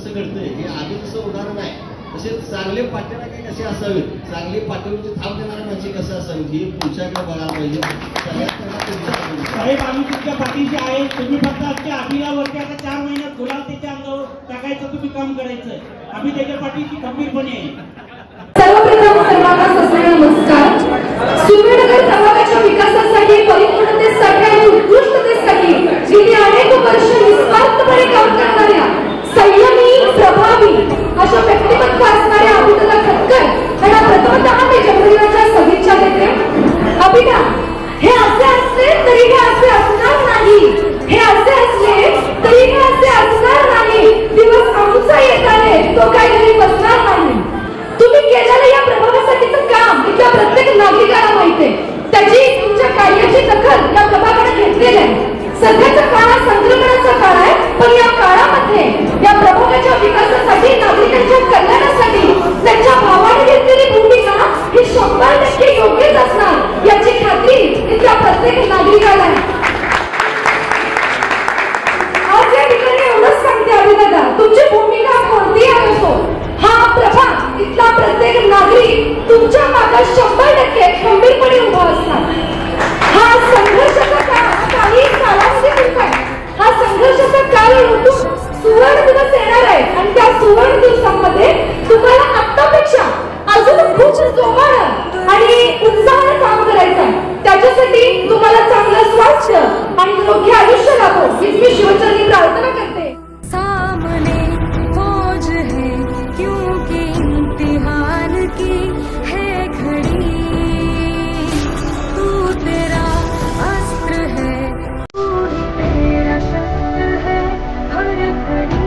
कसं घडतंय हे आधी कसं उदाहरण आहे, तसेच चांगले पाठीराखे कसे असावेत, चांगली पाठीवरची थाप देणारे माणसे कसं असावेत ही पुढच्याकडे बघायला पाहिजे. साहेब आम्ही तुमच्या पाठीशी आहे. तुम्ही फक्त आजच्या अभियावरती आता 4 महिन्यात गुलाल त्याच्या अंगावर टाकायचं तुम्ही काम करायचं. आम्ही त्याच्या पाठीशी गंभीरपणे आहे. सर्वप्रथम सर्वांना नमस्कार. सुमेरनगर प्रभागाच्या विकासासाठी, परिपूर्णतेसाठी आणि उत्कृष्टतेसाठी गेली अनेक वर्ष निस्वार्थपणे काम करणाऱ्या संयमी, प्रभावी अशा व्यक्तिमत्व असणाऱ्या अभिदा खटकर यांना प्रथमतः मी जन्मदिनाच्या शुभेच्छा देते. अभिदा, हे असे असले तरी हे असे असणार नाही, हे असे असले तरी हे असे असणार नाही. दिवस आमचा येत आहे, तो काही घरी बसणार नाही. तुम्ही केलेलं या प्रभागासाठीचं काम इथल्या प्रत्येक नागरिकाला माहिती आहे. त्याची तुमच्या कार्याची दखल या प्रभागाने घेतलेली आहे. सध्याचा काळ हा संक्रमणाचा काळ आहे, पण या काळामध्ये या प्रभागाच्या विकासासाठी, नागरिकांच्या कल्याणासाठी त्यांच्या भावाने घेतलेली भूमिका ही 100% योग्यच असणार याची खात्री इथल्या प्रत्येक नागरिकाला आहे. आज या ठिकाणी एवढंच सांगते अभिदादा, तुमची भूमिका कोणतीही असो, हा प्रभाग इथला प्रत्येक नागरिक तुमच्या मागे 100% खंबीरपणे उभा असणार. हा संघर्षाचा काळ काही कालावधी आहे. हा संघर्षाचा काळ उठून सुवर्ण दिवस येणार आहे आणि त्या सुवर्ण दिवसामध्ये तुम्हाला आतापेक्षा अजून खूप जोमानं आणि उत्साहानं काम करायचं आहे. त्याच्यासाठी तुम्हाला चांगलं स्वास्थ्य आणि योग्य आयुष्य लाभो हीच मी शिवचरणी प्रार्थना करते. सामने फौज है क्योंकि इम्तिहान की है घड़ी, तू तेरा अस्त्र है, तू ही तेरा शस्त्र है हर घड़ी.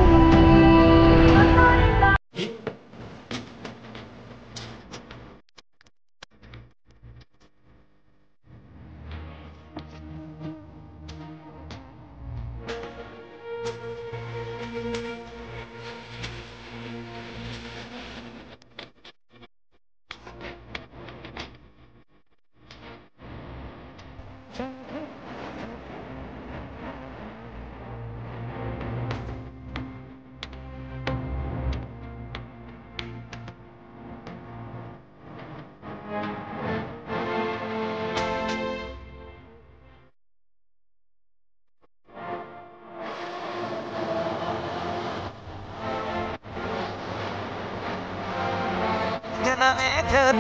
Gonna make it.